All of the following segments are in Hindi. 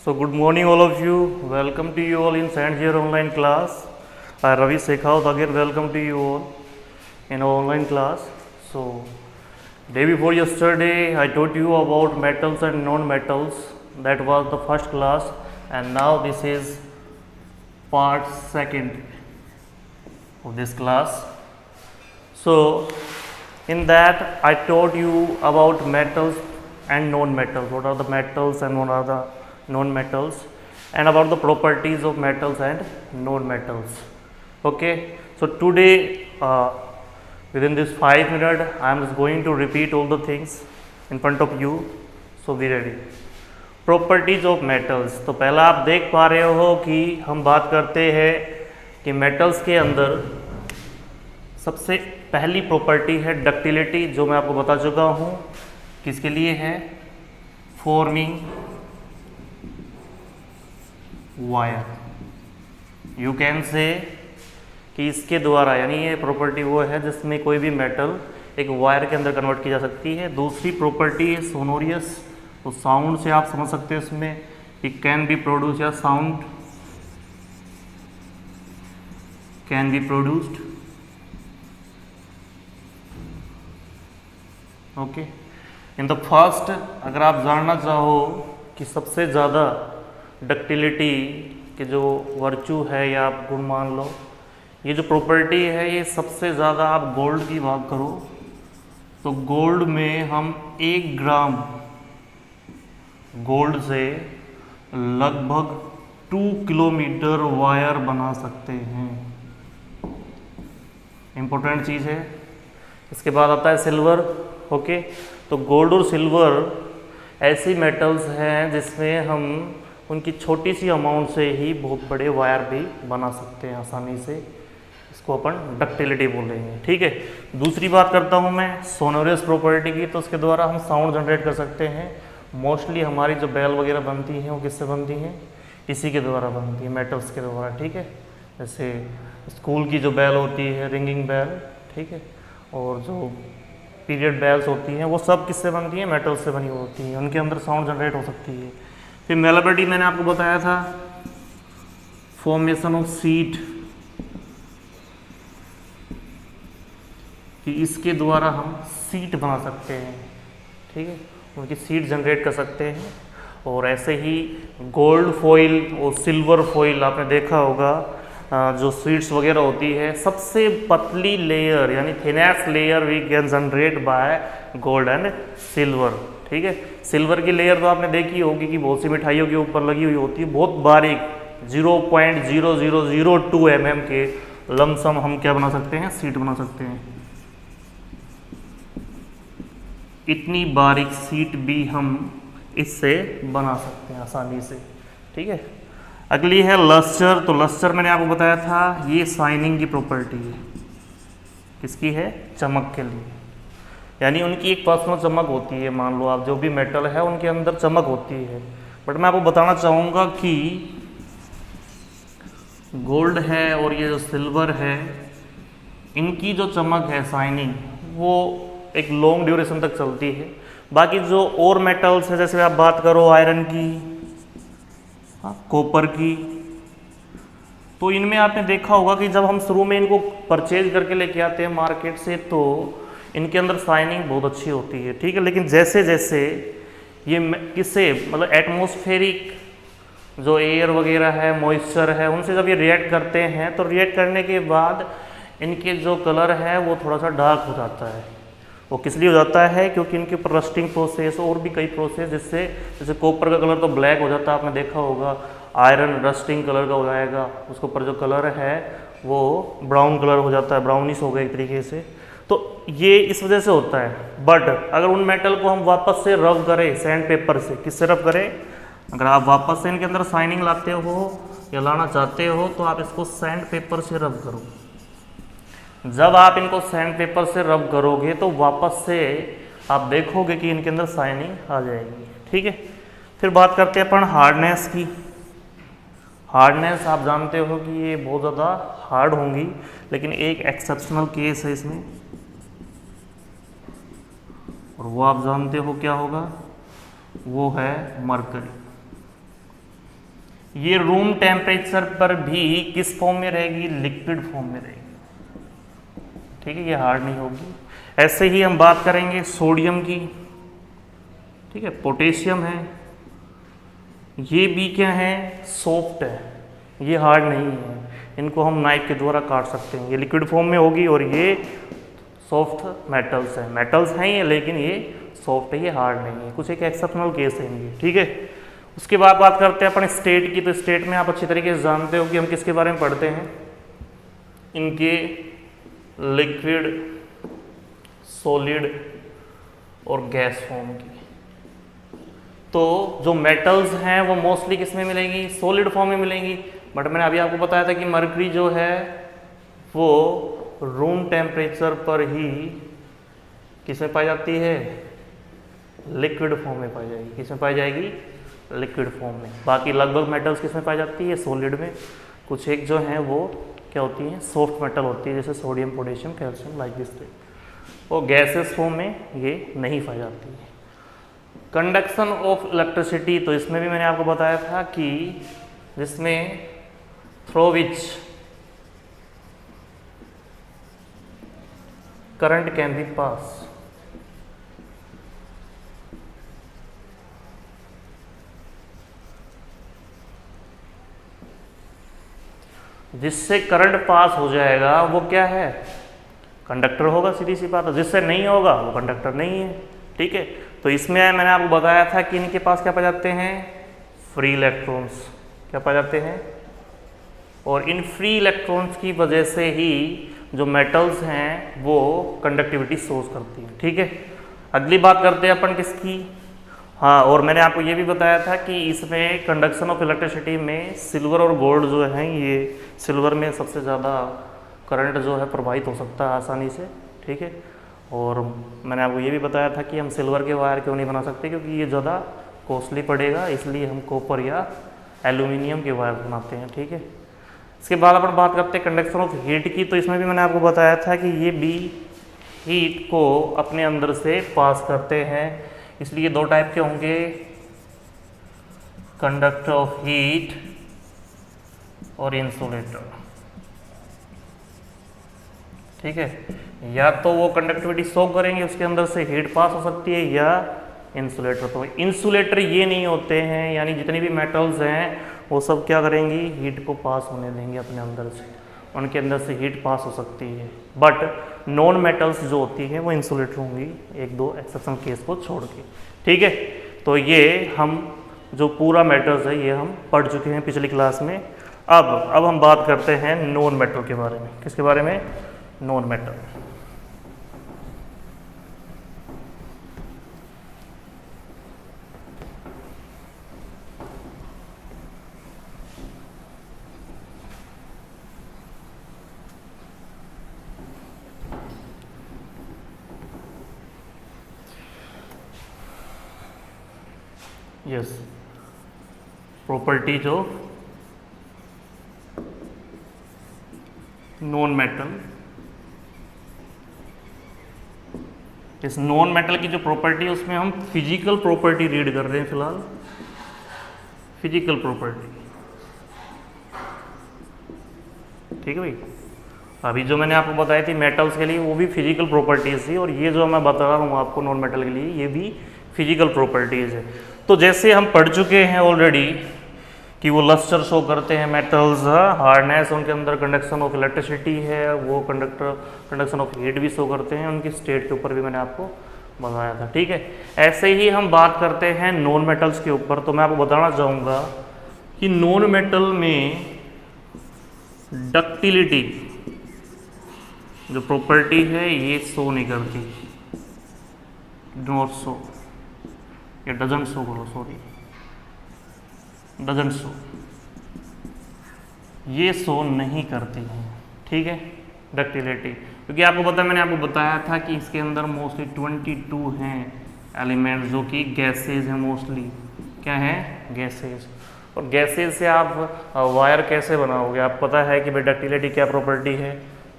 So good morning all of you. Welcome to you all in St. Gear online class. I Ravi Sekhaut again welcome to you all in our online class. So day before yesterday I taught you about metals and non-metals. That was the first class and now this is part second of this class. So in that I taught you about metals and non-metals. What are the metals and what are the non-metals, and about the properties of metals and non-metals. Okay, so today within this 5 minutes I am just going to repeat all the things in front of you, so be ready. Properties of metals, तो पहला आप देख पा रहे हो कि हम बात करते हैं कि मेटल्स के अंदर सबसे पहली प्रॉपर्टी है डक्टिलिटी, जो मैं आपको बता चुका हूँ किसके लिए है, forming wire. You can say कि इसके द्वारा, यानी ये प्रॉपर्टी वो है जिसमें कोई भी मेटल एक वायर के अंदर कन्वर्ट की जा सकती है। दूसरी प्रॉपर्टी है सोनोरियस, तो साउंड से आप समझ सकते हैं इसमें, इट कैन बी प्रोड्यूस या sound can be produced. Okay, in the first, अगर आप जानना चाहो कि सबसे ज़्यादा डक्टिलिटी के जो वर्चू है या आप गुण मान लो, ये जो प्रॉपर्टी है ये सबसे ज़्यादा, आप गोल्ड की बात करो तो गोल्ड में हम 1 ग्राम गोल्ड से लगभग 2 किलोमीटर वायर बना सकते हैं। इंपॉर्टेंट चीज़ है। इसके बाद आता है सिल्वर। ओके, तो गोल्ड और सिल्वर ऐसी मेटल्स हैं जिसमें हम उनकी छोटी सी अमाउंट से ही बहुत बड़े वायर भी बना सकते हैं आसानी से। इसको अपन डक्टिलिटी बोलेंगे। ठीक है, दूसरी बात करता हूँ मैं सोनोरियस प्रॉपर्टी की, तो उसके द्वारा हम साउंड जनरेट कर सकते हैं। मोस्टली हमारी जो बेल वगैरह बनती हैं वो किससे बनती हैं, इसी के द्वारा बनती है, मेटल्स के द्वारा। ठीक है, जैसे स्कूल की जो बेल होती है, रिंगिंग बेल, ठीक है, और जो पीरियड बेल्स होती हैं वो सब किससे बनती हैं, मेटल्स से बनी होती हैं, उनके अंदर साउंड जनरेट हो सकती है। फिर मेलेबिलिटी मैंने आपको बताया था, फॉर्मेशन ऑफ सीट, कि इसके द्वारा हम सीट बना सकते हैं। ठीक है, उनकी सीट जनरेट कर सकते हैं। और ऐसे ही गोल्ड फॉइल और सिल्वर फॉइल आपने देखा होगा, जो सीड्स वगैरह होती है, सबसे पतली लेयर यानी thinnest layer we can generate by gold and silver. ठीक है, सिल्वर की लेयर तो आपने देखी होगी कि बहुत सी मिठाइयों के ऊपर लगी हुई होती है, बहुत बारीक 0.0002 mm के लमसम हम क्या बना सकते हैं, सीट बना सकते हैं। इतनी बारीक सीट भी हम इससे बना सकते हैं आसानी से। ठीक है, अगली है लस्टर। तो लस्टर मैंने आपको बताया था, ये शाइनिंग की प्रॉपर्टी है। किसकी है, चमक के लिए, यानी उनकी एक पर्सनल चमक होती है। मान लो आप जो भी मेटल है उनके अंदर चमक होती है। बट मैं आपको बताना चाहूँगा कि गोल्ड है और ये जो सिल्वर है, इनकी जो चमक है, शाइनिंग, वो एक लॉन्ग ड्यूरेशन तक चलती है। बाकी जो और मेटल्स है, जैसे आप बात करो आयरन की, कॉपर की, तो इनमें आपने देखा होगा कि जब हम शुरू में इनको परचेज करके लेके आते हैं मार्केट से, तो इनके अंदर शाइनिंग बहुत अच्छी होती है। ठीक है, लेकिन जैसे जैसे ये किससे, मतलब एटमॉस्फेरिक जो एयर वगैरह है, मॉइस्चर है, उनसे जब ये रिएक्ट करते हैं, तो रिएक्ट करने के बाद इनके जो कलर है वो थोड़ा सा डार्क हो जाता है। वो किस लिए हो जाता है, क्योंकि इनके ऊपर रस्टिंग प्रोसेस और भी कई प्रोसेस, जिससे जैसे कॉपर का कलर तो ब्लैक हो जाता है, आपने देखा होगा, आयरन रस्टिंग कलर का हो जाएगा, उसके ऊपर जो कलर है वो ब्राउन कलर हो जाता है, ब्राउनिश हो गया एक तरीके से। तो ये इस वजह से होता है। बट अगर उन मेटल को हम वापस से रब करें सैंड पेपर से, किससे रब करें, अगर आप वापस से इनके अंदर शाइनिंग लाते हो या लाना चाहते हो, तो आप इसको सैंड पेपर से रब करो। जब आप इनको सैंड पेपर से रब करोगे तो वापस से आप देखोगे कि इनके अंदर शाइनिंग आ जाएगी। ठीक है, फिर बात करते हैं अपन हार्डनेस की। हार्डनेस आप जानते हो कि ये बहुत ज़्यादा हार्ड होंगी, लेकिन एक एक्सेप्शनल केस है इसमें, और वो आप जानते हो क्या होगा, वो है मरकरी। ये रूम टेम्परेचर पर भी किस फॉर्म में रहेगी, लिक्विड फॉर्म में रहेगी, ठीक है, ये हार्ड नहीं होगी। ऐसे ही हम बात करेंगे सोडियम की, ठीक है, पोटेशियम है, ये भी क्या है, सॉफ्ट है, ये हार्ड नहीं है, इनको हम नाइफ के द्वारा काट सकते हैं, ये लिक्विड फॉर्म में होगी, और ये सॉफ्ट मेटल्स है, मेटल्स हैं ये, लेकिन ये सॉफ्ट है, ये हार्ड नहीं है, कुछ एक एक्सेप्शनल केस है इनके, ठीक है। उसके बाद बात करते हैं अपन स्टेट की। तो स्टेट में आप अच्छी तरीके से जानते हो कि हम किसके बारे में पढ़ते हैं, इनके लिक्विड, सॉलिड और गैस फॉर्म की। तो जो मेटल्स हैं वो मोस्टली किस में मिलेंगी, सॉलिड फॉर्म में मिलेंगी, बट मैंने अभी आपको बताया था कि मरकरी जो है वो रूम टेम्परेचर पर ही किस में पाई जाती है, लिक्विड फॉर्म में पाई जाएगी, किस में पाई जाएगी, लिक्विड फॉर्म में। बाकी लगभग मेटल्स किस में पाई जाती है, सॉलिड में। कुछ एक जो हैं वो क्या होती हैं, सॉफ्ट मेटल होती है, जैसे sodium, potassium, calcium, like this, वो गैसेस फॉर्म में ये नहीं पाई जाती है। कंडक्शन ऑफ इलेक्ट्रिसिटी, तो इसमें भी मैंने आपको बताया था कि जिसमें through which current can be pass, जिससे करंट पास हो जाएगा वो क्या है, कंडक्टर होगा, सीधी सी बात है। जिससे नहीं होगा वो कंडक्टर नहीं है, ठीक है। तो इसमें मैंने आपको बताया था कि इनके पास क्या पाए जाते हैं, फ्री इलेक्ट्रॉन्स, क्या पाए जाते हैं, और इन फ्री इलेक्ट्रॉन्स की वजह से ही जो मेटल्स हैं वो कंडक्टिविटी सोर्स करती हैं, ठीक है। अगली बात करते हैं अपन किसकी, हाँ, और मैंने आपको ये भी बताया था कि इसमें कंडक्शन ऑफ इलेक्ट्रिसिटी में सिल्वर और गोल्ड जो है, ये सिल्वर में सबसे ज़्यादा करंट जो है प्रवाहित हो सकता है आसानी से, ठीक है। और मैंने आपको ये भी बताया था कि हम सिल्वर के वायर क्यों नहीं बना सकते, क्योंकि ये ज़्यादा कॉस्टली पड़ेगा, इसलिए हम कॉपर या एल्यूमिनियम के वायर बनाते हैं, ठीक है। इसके बाद अपन बात करते हैं कंडक्शन ऑफ हीट की। तो इसमें भी मैंने आपको बताया था कि ये भी हीट को अपने अंदर से पास करते हैं, इसलिए दो टाइप के होंगे, कंडक्टर ऑफ हीट और इंसुलेटर, ठीक है। या तो वो कंडक्टिविटी शो करेंगे, उसके अंदर से हीट पास हो सकती है, या इंसुलेटर। तो इंसुलेटर ये नहीं होते हैं, यानी जितनी भी मेटल्स हैं वो सब क्या करेंगी, हीट को पास होने देंगे अपने अंदर से, उनके अंदर से हीट पास हो सकती है। बट नॉन मेटल्स जो होती हैं वो इंसुलेटर होंगी, एक दो एक्सेप्शन केस को छोड़ के, ठीक है। तो ये हम जो पूरा मेटल्स है ये हम पढ़ चुके हैं पिछली क्लास में। अब हम बात करते हैं नॉन मेटल के बारे में। किसके बारे में, non metal. Yes, properties of non metal. इस नॉन मेटल की जो प्रॉपर्टी है उसमें हम फिजिकल प्रॉपर्टी रीड कर रहे हैं फिलहाल, फिजिकल प्रॉपर्टी, ठीक है भाई। अभी जो मैंने आपको बताई थी मेटल्स के लिए वो भी फिजिकल प्रॉपर्टीज थी, और ये जो मैं बता रहा हूँ आपको नॉन मेटल के लिए ये भी फिजिकल प्रॉपर्टीज है। तो जैसे हम पढ़ चुके हैं ऑलरेडी कि वो लस्टर शो करते हैं मेटल्स, हार्डनेस, उनके अंदर कंडक्शन ऑफ इलेक्ट्रिसिटी है, वो कंडक्शन ऑफ हीट भी शो करते हैं, उनकी स्टेट के ऊपर भी मैंने आपको बताया था, ठीक है। ऐसे ही हम बात करते हैं नॉन मेटल्स के ऊपर। तो मैं आपको बताना चाहूँगा कि नॉन मेटल में डक्टिलिटी जो प्रॉपर्टी है ये शो नहीं करती, नॉट शो, ये डजंट शो करो, सॉरी, डजंट शो, ये शो नहीं करती है, ठीक है, डक्टिलिटी। क्योंकि आपको पता है, मैंने आपको बताया था कि इसके अंदर मोस्टली 22 हैं एलिमेंट जो कि गैसेज हैं, मोस्टली क्या हैं, गैसेज। और गैसेज से आप वायर कैसे बनाओगे, आप पता है कि भाई डक्टिलिटी क्या प्रॉपर्टी है,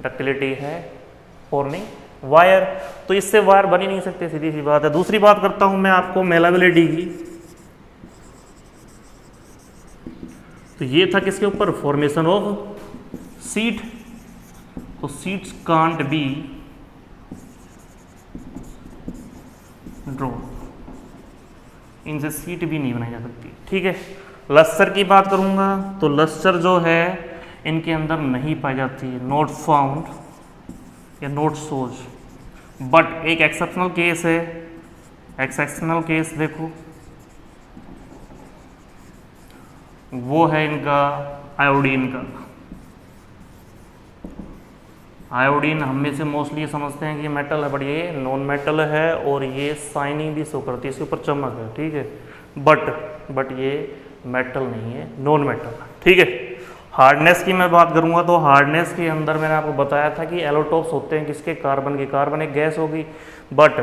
डक्टिलिटी है फॉर्मिंग वायर, तो इससे वायर बन ही नहीं सकते, सीधी सी बात है। दूसरी बात करता हूं मैं आपको मेलाबिलिटी की। तो ये था किसके ऊपर, फॉर्मेशन ऑफ सीट। तो सीट्स कांट बी ड्रॉ, इनसे सीट भी नहीं बनाई जा सकती। ठीक है, लस्टर की बात करूंगा तो लस्टर जो है इनके अंदर नहीं पाई जाती, नॉट फाउंड या नॉट सोज। बट एक एक्सेप्शनल केस है, एक्सेप्शनल केस देखो, वो है इनका आयोडीन का। आयोडीन हम में से मोस्टली ये समझते हैं कि ये मेटल है, बट ये नॉन मेटल है और ये शाइनिंग भी शो करती है, इसके ऊपर चमक है। ठीक है, बट ये मेटल नहीं है, नॉन मेटल। ठीक है, हार्डनेस की मैं बात करूंगा तो हार्डनेस के अंदर मैंने आपको बताया था कि एलोटोप्स होते हैं किसके, कार्बन के। कार्बन एक गैस होगी, बट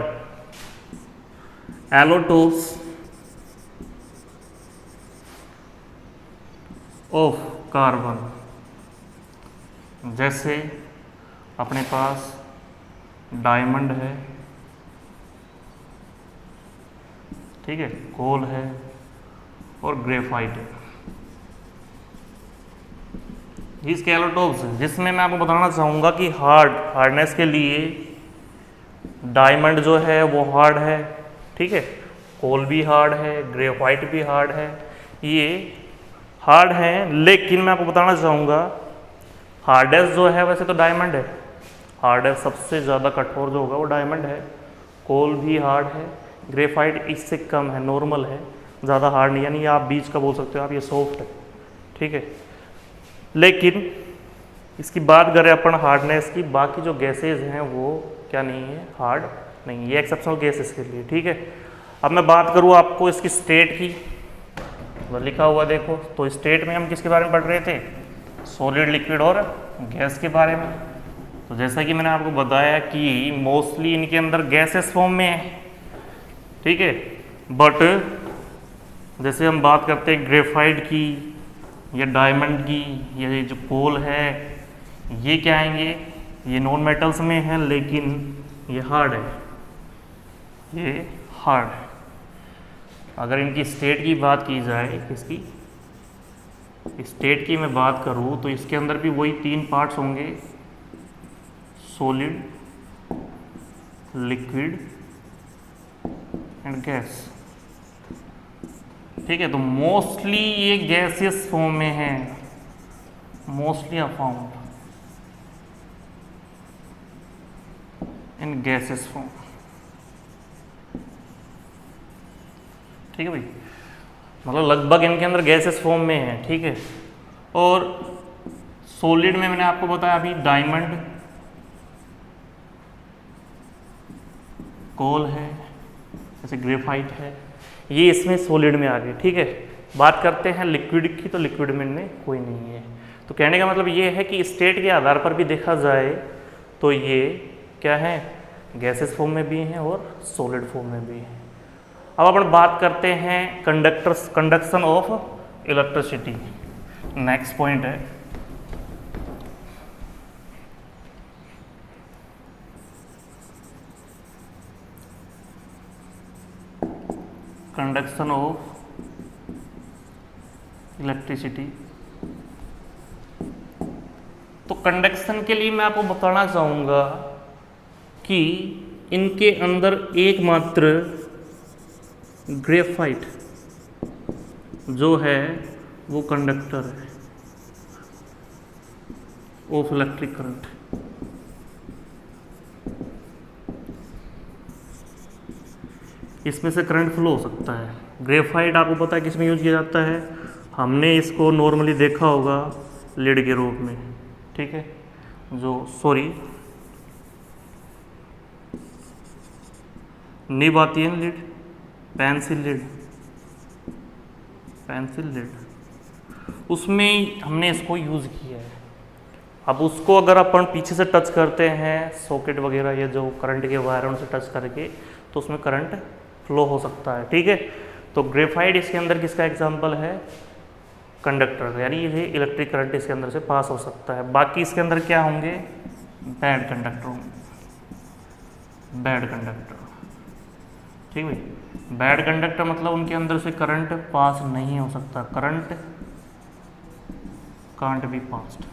एलोटोप्स ऑफ कार्बन, जैसे अपने पास डायमंड है, ठीक है, कोल है और ग्रेफाइट है, इसके एलोटोप्स हैं। जिसमें मैं आपको बताना चाहूँगा कि हार्डनेस के लिए डायमंड जो है वो हार्ड है, ठीक है, कोल भी हार्ड है, ग्रेफाइट भी हार्ड है, ये हार्ड है। लेकिन मैं आपको बताना चाहूँगा हार्डेस्ट जो है वैसे तो डायमंड है, हार्डेस्ट सबसे ज़्यादा कठोर जो होगा वो डायमंड है। कोल भी हार्ड है, ग्रेफाइट इससे कम है, नॉर्मल है, ज़्यादा हार्ड नहीं, यानी आप बीच का बोल सकते हो आप, ये सॉफ्ट है। ठीक है, लेकिन इसकी बात करें अपन हार्डनेस की, बाकी जो गैसेज हैं वो क्या नहीं है, हार्ड नहीं, ये एक्सेप्शनल केस इसके लिए। ठीक है, अब मैं बात करूँ आपको इसकी स्टेट की, तो लिखा हुआ देखो, तो स्टेट में हम किसके बारे में पढ़ रहे थे, सॉलिड, लिक्विड और गैस के बारे में। तो जैसा कि मैंने आपको बताया कि मोस्टली इनके अंदर गैसेस फॉर्म में है। ठीक है, बट जैसे हम बात करते हैं ग्रेफाइट की या डायमंड की, ये जो कोल है, ये क्या आएंगे, ये नॉन मेटल्स में है, लेकिन ये हार्ड है, ये हार्ड है। अगर इनकी स्टेट की बात की जाए, इसकी स्टेट की मैं बात करूँ तो इसके अंदर भी वही तीन पार्ट्स होंगे, सॉलिड, लिक्विड एंड गैस। ठीक है, तो मोस्टली ये गैसियस फॉर्म में है, mostly are found in gaseous form. ठीक है भाई, मतलब लगभग इनके अंदर गैसेस फॉर्म में है। ठीक है, और सॉलिड में मैंने आपको बताया अभी डायमंड, कोल है, जैसे ग्रेफाइट है, ये इसमें सॉलिड में आ गए। ठीक है, बात करते हैं लिक्विड की, तो लिक्विड में इनमें कोई नहीं है। तो कहने का मतलब ये है कि स्टेट के आधार पर भी देखा जाए तो ये क्या है, गैसेस फॉर्म में भी हैं और सॉलिड फॉर्म में भी हैं। अब अपन बात करते हैं conduction of electricity, next point है। Conduction of electricity. तो कंडक्शन के लिए मैं आपको बताना चाहूँगा कि इनके अंदर एकमात्र ग्रेफाइट जो है वो कंडक्टर है ऑफ इलेक्ट्रिक करंट। इसमें से करंट फ्लो हो सकता है। ग्रेफाइट आपको पता है किस में यूज किया जाता है, हमने इसको नॉर्मली देखा होगा लीड के रूप में। ठीक है, जो निब आती है ना लीड, पेंसिल लीड, उसमें हमने इसको यूज़ किया है। अब उसको अगर अपन पीछे से टच करते हैं सॉकेट वगैरह या जो करंट के वायर उनसे टच करके, तो उसमें करंट फ्लो हो सकता है। ठीक है, तो ग्रेफाइट इसके अंदर किसका एग्जांपल है, कंडक्टर, यानी ये इलेक्ट्रिक करंट इसके अंदर से पास हो सकता है। बाकी इसके अंदर क्या होंगे, बैड कंडक्टर होंगे, बैड कंडक्टर। ठीक है, बैड कंडक्टर मतलब उनके अंदर से करंट पास नहीं हो सकता, करंट कांट बी पास्ड।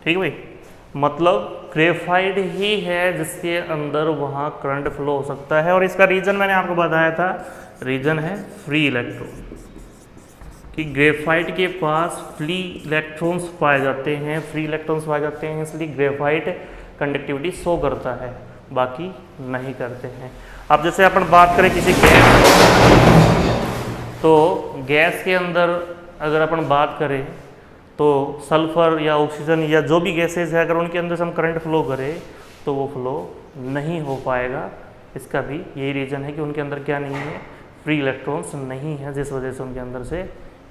ठीक है भाई, मतलब ग्रेफाइट ही है जिसके अंदर वहाँ करंट फ्लो हो सकता है, और इसका रीजन मैंने आपको बताया था, रीजन है फ्री इलेक्ट्रॉन, कि ग्रेफाइट के पास फ्री इलेक्ट्रॉन्स पाए जाते हैं, फ्री इलेक्ट्रॉन्स पाए जाते हैं, इसलिए ग्रेफाइट कंडक्टिविटी शो करता है, बाकी नहीं करते हैं। अब जैसे अपन बात करें किसी गैस, तो गैस के अंदर अगर अपन बात करें तो सल्फर या ऑक्सीजन या जो भी गैसेज है, अगर उनके अंदर से हम करंट फ्लो करें तो वो फ्लो नहीं हो पाएगा। इसका भी यही रीज़न है कि उनके अंदर क्या नहीं है, फ्री इलेक्ट्रॉन्स नहीं है, जिस वजह से उनके अंदर से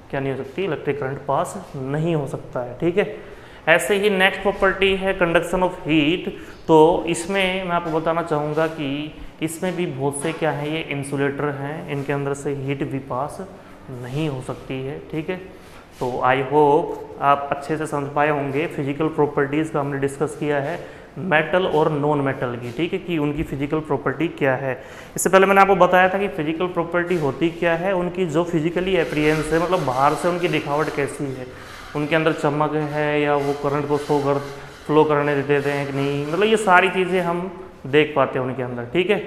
क्या नहीं हो सकती, इलेक्ट्रिक करंट पास नहीं हो सकता है। ठीक है, ऐसे ही नेक्स्ट प्रॉपर्टी है कंडक्शन ऑफ हीट। तो इसमें मैं आपको बताना चाहूँगा कि इसमें भी बहुत से क्या है, ये इंसुलेटर हैं, इनके अंदर से हीट भी पास नहीं हो सकती है। ठीक है, तो आई होप आप अच्छे से समझ पाए होंगे। फिजिकल प्रॉपर्टीज़ का हमने डिस्कस किया है मेटल और नॉन मेटल की, ठीक है, कि उनकी फिजिकल प्रॉपर्टी क्या है। इससे पहले मैंने आपको बताया था कि फिजिकल प्रॉपर्टी होती क्या है, उनकी जो फिजिकली अपीयरेंस है, मतलब बाहर से उनकी दिखावट कैसी है, उनके अंदर चमक है या वो करंट को फ्लो करने देते हैं कि नहीं, मतलब ये सारी चीज़ें हम देख पाते हैं उनके अंदर। ठीक है,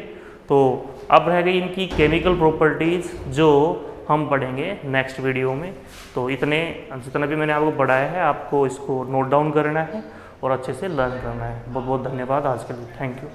तो अब रह गई इनकी केमिकल प्रॉपर्टीज़, जो हम पढ़ेंगे नेक्स्ट वीडियो में। तो जितना भी मैंने आपको पढ़ाया है, आपको इसको नोट डाउन करना है और अच्छे से लर्न करना है। बहुत बहुत धन्यवाद आज के लिए, थैंक यू।